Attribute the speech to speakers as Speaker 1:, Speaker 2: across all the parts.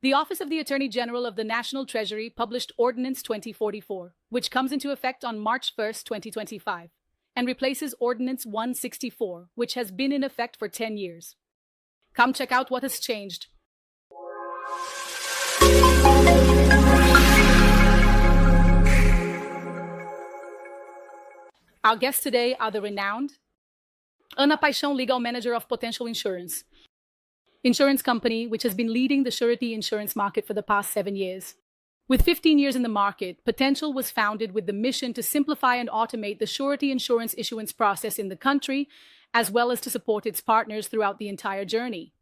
Speaker 1: The Office of the Attorney General of the National Treasury published Ordinance 2044, which comes into effect on March 1st, 2025, and replaces Ordinance 164, which has been in effect for 10 years. Come check out what has changed. Our guests today are the renowned Paixão, Legal Manager of Pottencial Insurance company, which has been leading the surety insurance market for the past 7 years. With 15 years in the market, Pottencial was founded with the mission to simplify and automate the surety insurance issuance process in the country, as well as to support its partners throughout the entire journey.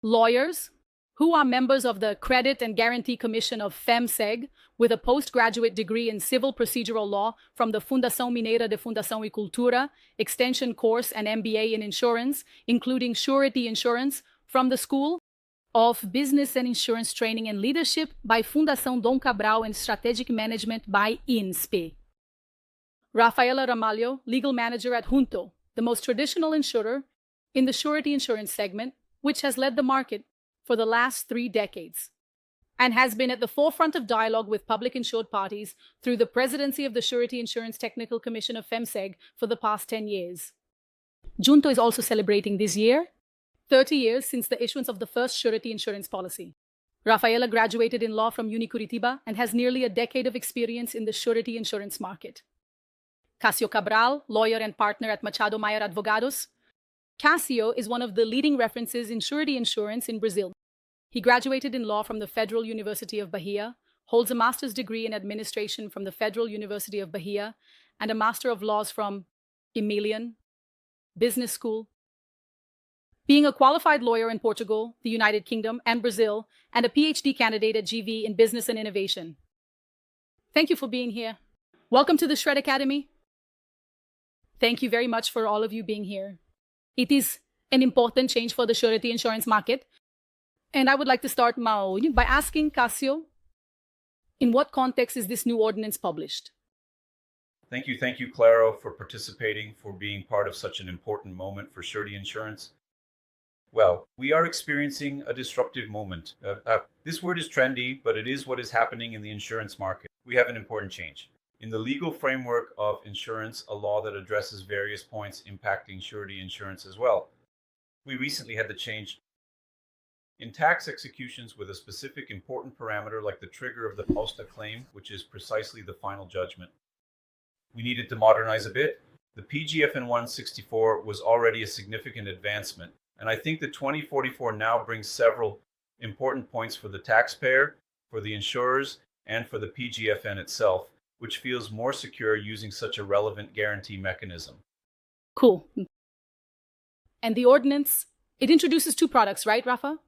Speaker 1: Lawyers, who are members of the Credit and Guarantee Commission of FEMSEG, with a postgraduate degree in Civil Procedural Law from the Fundação Mineira de Fundação e Cultura, Extension Course and MBA in Insurance, including Surety Insurance, from the School of Business and Insurance Training and Leadership by Fundação Dom Cabral and Strategic Management by INSPE. Rafaela Ramalho, Legal Manager at Junto, the most traditional insurer in the surety insurance segment, which has led the market for the last 3 decades, and has been at the forefront of dialogue with public insured parties through the presidency of the Surety Insurance Technical Commission of FEMSEG for the past 10 years. Junto is also celebrating this year 30 years since the issuance of the first surety insurance policy. Rafaela graduated in law from Curitiba and has nearly a decade of experience in the surety insurance market. Cássio Amaral, lawyer and partner at Machado Meyer Advogados. Cássio is one of the leading references in surety insurance in Brazil. He graduated in law from the Federal University of Bahia, holds a master's degree in administration from the Federal University of Bahia, and a Master of Laws from Emilian Business School. Being a qualified lawyer in Portugal, the United Kingdom, and Brazil, and a PhD candidate at GV in Business and Innovation. Thank you for being here. Welcome to the Surety Academy. Thank you very much for all of you being here. It is an important change for the surety insurance market. And I would like to start by asking Cássio, in what context is this new ordinance published?
Speaker 2: Thank you, Claro, for participating, for being part of such an important moment for surety insurance. Well, we are experiencing a disruptive moment. This word is trendy, but it is what is happening in the insurance market. We have an important change. In the legal framework of insurance, a law that addresses various points impacting surety insurance as well. We recently had the change in tax executions with a specific important parameter like the trigger of the posta claim, which is precisely the final judgment. We needed to modernize a bit. The PGFN 164 was already a significant advancement, and I think the 2044 now brings several important points for the taxpayer, for the insurers, and for the PGFN itself, which feels more secure using such a relevant guarantee mechanism.
Speaker 1: Cool. And the ordinance, it introduces 2 products, right, Rafa?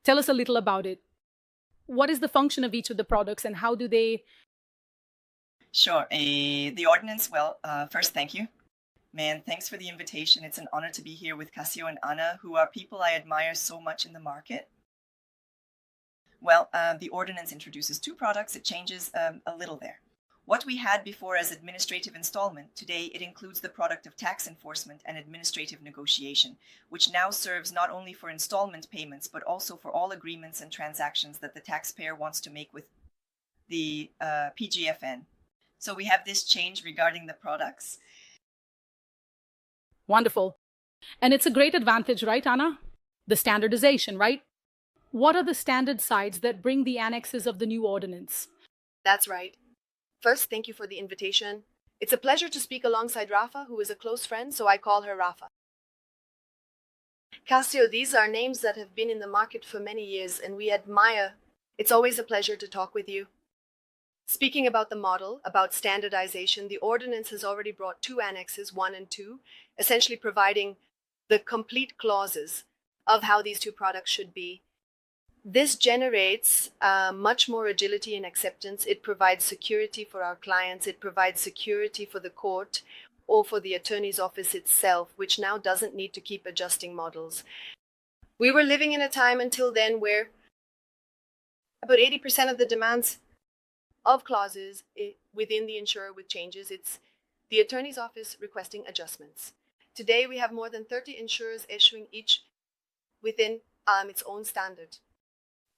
Speaker 1: Tell us a little about it. What is the function of each of the products and how do they...
Speaker 3: Sure. The ordinance, first, thank you. Man, thanks for the invitation. It's an honor to be here with Cássio and Ana, who are people I admire so much in the market. Well, the ordinance introduces 2 products. It changes a little there. What we had before as administrative installment, today it includes the product of tax enforcement and administrative negotiation, which now serves not only for installment payments, but also for all agreements and transactions that the taxpayer wants to make with the PGFN. So we have this change regarding the products.
Speaker 1: Wonderful. And it's a great advantage, right, Ana? The standardization, right? What are the standard sides that bring the annexes of the new ordinance?
Speaker 4: That's right. First, thank you for the invitation. It's a pleasure to speak alongside Rafa, who is a close friend, so I call her Rafa. Cássio, these are names that have been in the market for many years, and we admire. It's always a pleasure to talk with you. Speaking about the model, about standardization, the ordinance has already brought 2 annexes, 1 and 2, essentially providing the complete clauses of how these 2 products should be. This generates much more agility and acceptance. It provides security for our clients. It provides security for the court or for the attorney's office itself, which now doesn't need to keep adjusting models. We were living in a time until then where about 80% of the demands of clauses within the insurer with changes, it's the attorney's office requesting adjustments. Today, we have more than 30 insurers issuing each within its own standard,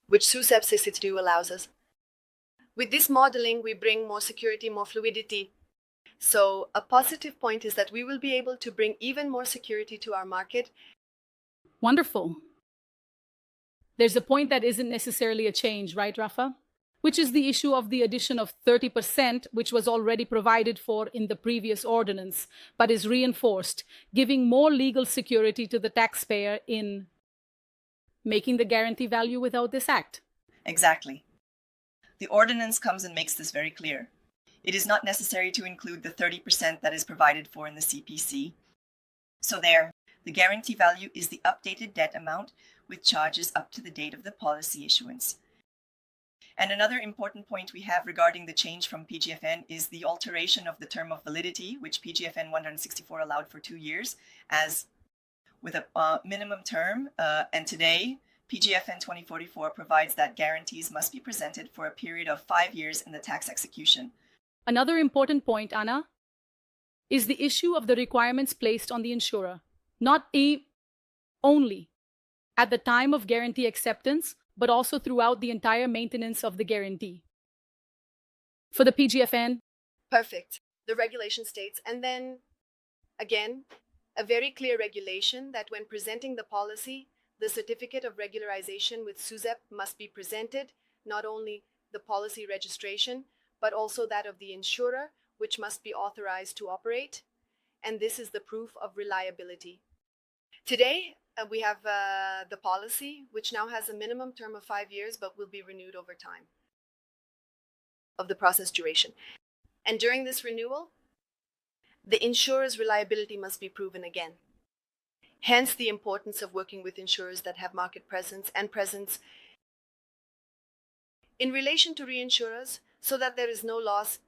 Speaker 4: which SUSEP 662 allows us. With this modeling, we bring more security, more fluidity. So a positive point is that we will be able to bring even more security to our market.
Speaker 1: Wonderful. There's a point that isn't necessarily a change, right, Rafa? Which is the issue of the addition of 30%, which was already provided for in the previous ordinance, but is reinforced, giving more legal security to the taxpayer in making the guarantee value without this act.
Speaker 3: Exactly. The ordinance comes and makes this very clear. It is not necessary to include the 30% that is provided for in the CPC. So there, the guarantee value is the updated debt amount with charges up to the date of the policy issuance. And another important point we have regarding the change from PGFN is the alteration of the term of validity, which PGFN 164 allowed for 2 years, as with a minimum term. And today, PGFN 2044 provides that guarantees must be presented for a period of 5 years in the tax execution.
Speaker 1: Another important point, Anna, is the issue of the requirements placed on the insurer, not only at the time of guarantee acceptance, but also throughout the entire maintenance of the guarantee. For the PGFN,
Speaker 4: Perfect. The regulation states, and then, again, a very clear regulation that when presenting the policy, the certificate of regularization with SUSEP must be presented, not only the policy registration, but also that of the insurer, which must be authorized to operate. And this is the proof of reliability. Today, we have the policy, which now has a minimum term of 5 years, but will be renewed over time of the process duration. And during this renewal, the insurer's reliability must be proven again. Hence the importance of working with insurers that have market presence and presence in relation to reinsurers, so that there is no loss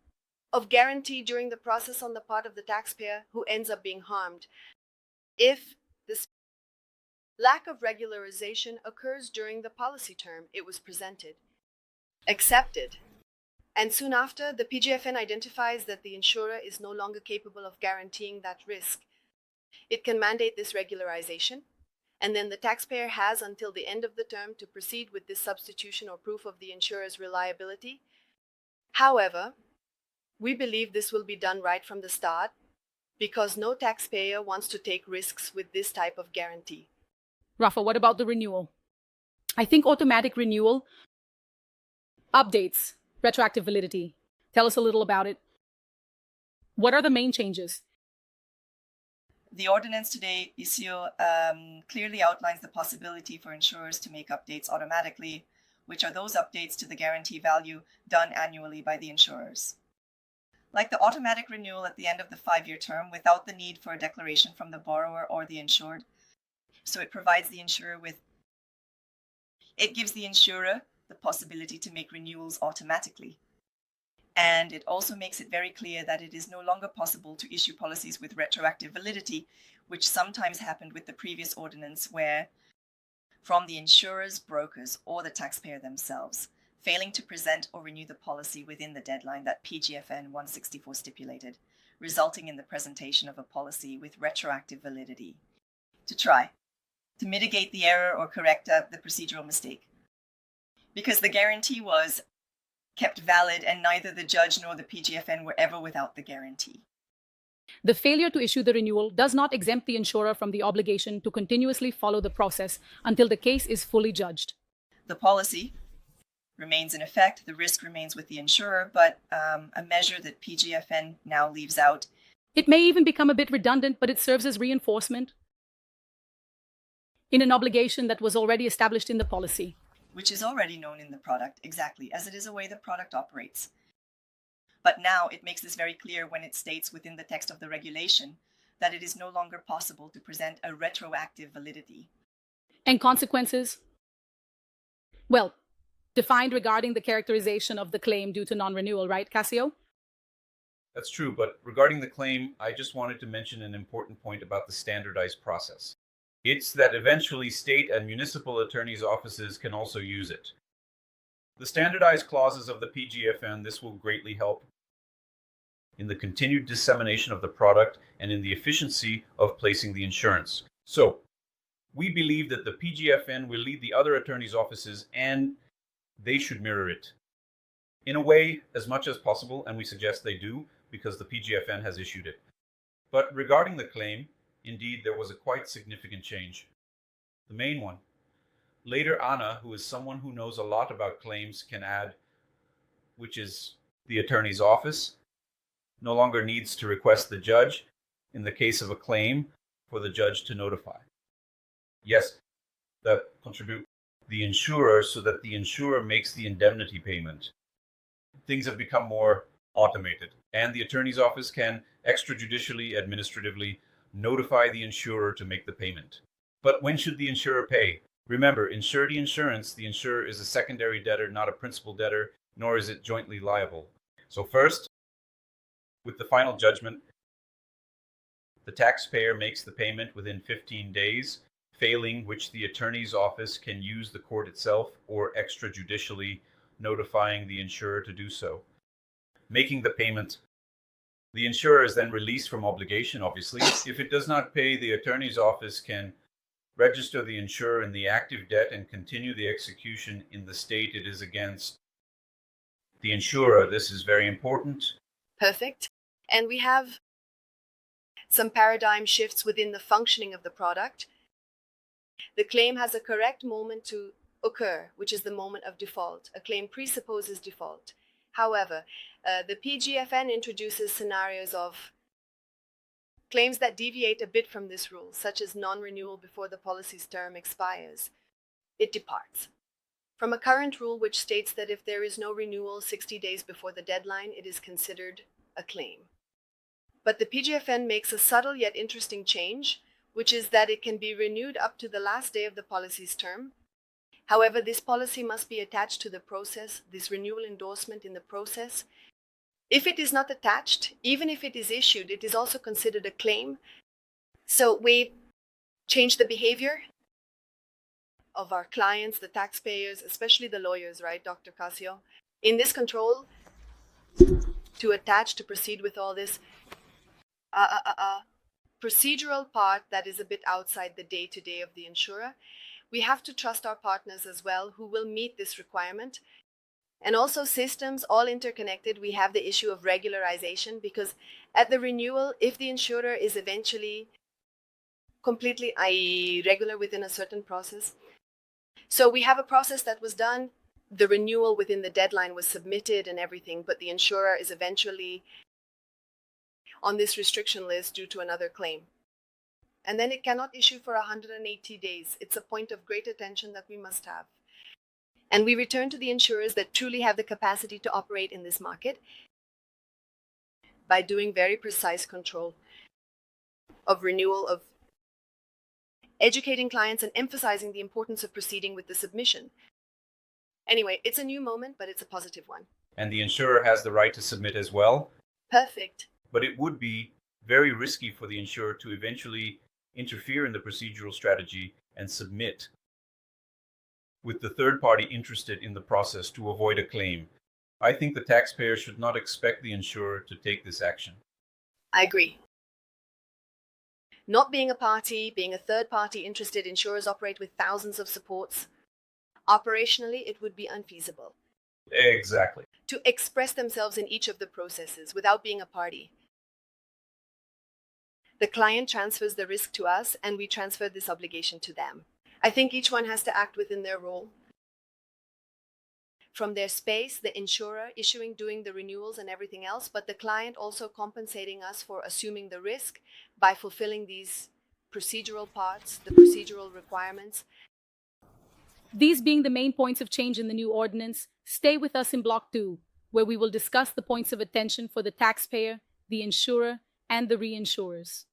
Speaker 4: of guarantee during the process on the part of the taxpayer who ends up being harmed if this lack of regularization occurs during the policy term it was presented, accepted, and soon after, the PGFN identifies that the insurer is no longer capable of guaranteeing that risk. It can mandate this regularization, and then the taxpayer has until the end of the term to proceed with this substitution or proof of the insurer's reliability. However, we believe this will be done right from the start because no taxpayer wants to take risks with this type of guarantee.
Speaker 1: Rafa, what about the renewal? I think automatic renewal updates retroactive validity. Tell us a little about it. What are the main changes?
Speaker 3: The ordinance today, ICIO, clearly outlines the possibility for insurers to make updates automatically, which are those updates to the guarantee value done annually by the insurers. Like the automatic renewal at the end of the 5-year term without the need for a declaration from the borrower or the insured. So it provides the insurer it gives the insurer the possibility to make renewals automatically. And it also makes it very clear that it is no longer possible to issue policies with retroactive validity, which sometimes happened with the previous ordinance where, from the insurers, brokers, or the taxpayer themselves, failing to present or renew the policy within the deadline that PGFN 164 stipulated, resulting in the presentation of a policy with retroactive validity. To mitigate the error or correct the procedural mistake. Because the guarantee was kept valid and neither the judge nor the PGFN were ever without the guarantee.
Speaker 1: The failure to issue the renewal does not exempt the insurer from the obligation to continuously follow the process until the case is fully judged.
Speaker 3: The policy remains in effect, the risk remains with the insurer, but a measure that PGFN now leaves out.
Speaker 1: It may even become a bit redundant, but it serves as reinforcement in an obligation that was already established in the policy.
Speaker 3: Which is already known in the product, exactly, as it is a way the product operates. But now it makes this very clear when it states within the text of the regulation that it is no longer possible to present a retroactive validity.
Speaker 1: And consequences? Well, defined regarding the characterization of the claim due to non-renewal, right, Cássio?
Speaker 2: That's true, but regarding the claim, I just wanted to mention an important point about the standardized process. It's that eventually state and municipal attorneys' offices can also use it. The standardized clauses of the PGFN, this will greatly help in the continued dissemination of the product and in the efficiency of placing the insurance. So, We believe that the PGFN will lead the other attorneys' offices and they should mirror it. In a way, as much as possible, and we suggest they do because the PGFN has issued it. But regarding the claim, indeed, there was a quite significant change. The main one. Later, Anna, who is someone who knows a lot about claims, can add, which is the attorney's office, no longer needs to request the judge, in the case of a claim, for the judge to notify. Yes, that contribute the insurer so that the insurer makes the indemnity payment. Things have become more automated, and the attorney's office can extrajudicially, administratively notify the insurer to make the payment. But when should the insurer pay? Remember, in surety insurance, the insurer is a secondary debtor, not a principal debtor, nor is it jointly liable. So first, with the final judgment, the taxpayer makes the payment within 15 days, failing which the attorney's office can use the court itself or extrajudicially notifying the insurer to do so. Making the payment, the insurer is then released from obligation, obviously. If it does not pay, the attorney's office can register the insurer in the active debt and continue the execution in the state it is against the insurer. This is very important.
Speaker 4: Perfect. And we have some paradigm shifts within the functioning of the product. The claim has a correct moment to occur, which is the moment of default. A claim presupposes default. However, the PGFN introduces scenarios of claims that deviate a bit from this rule, such as non-renewal before the policy's term expires. It departs from a current rule which states that if there is no renewal 60 days before the deadline, it is considered a claim. But the PGFN makes a subtle yet interesting change, which is that it can be renewed up to the last day of the policy's term. However, this policy must be attached to the process, this renewal endorsement in the process. If it is not attached, even if it is issued, it is also considered a claim. So we change the behavior of our clients, the taxpayers, especially the lawyers, right, Dr. Cássio? In this control, to attach, to proceed with all this procedural part that is a bit outside the day-to-day of the insurer, we have to trust our partners as well who will meet this requirement. And also systems, all interconnected, we have the issue of regularization because at the renewal, if the insurer is eventually completely, i.e. regular within a certain process. So we have a process that was done, the renewal within the deadline was submitted and everything, but the insurer is eventually on this restriction list due to another claim. And then it cannot issue for 180 days. It's a point of great attention that we must have. And we return to the insurers that truly have the capacity to operate in this market by doing very precise control of renewal, of educating clients and emphasizing the importance of proceeding with the submission. Anyway, it's a new moment, but it's a positive one.
Speaker 2: And the insurer has the right to submit as well.
Speaker 4: Perfect.
Speaker 2: But it would be very risky for the insurer to eventually interfere in the procedural strategy and submit with the third party interested in the process to avoid a claim. I think the taxpayer should not expect the insurer to take this action.
Speaker 4: I agree. Not being a party, being a third party interested, insurers operate with thousands of supports. Operationally, it would be unfeasible.
Speaker 2: Exactly.
Speaker 4: To express themselves in each of the processes without being a party. The client transfers the risk to us and we transfer this obligation to them. I think each one has to act within their role. From their space, the insurer issuing, doing the renewals and everything else, but the client also compensating us for assuming the risk by fulfilling these procedural parts, the procedural requirements.
Speaker 1: These being the main points of change in the new ordinance, stay with us in Block 2, where we will discuss the points of attention for the taxpayer, the insurer, and the reinsurers.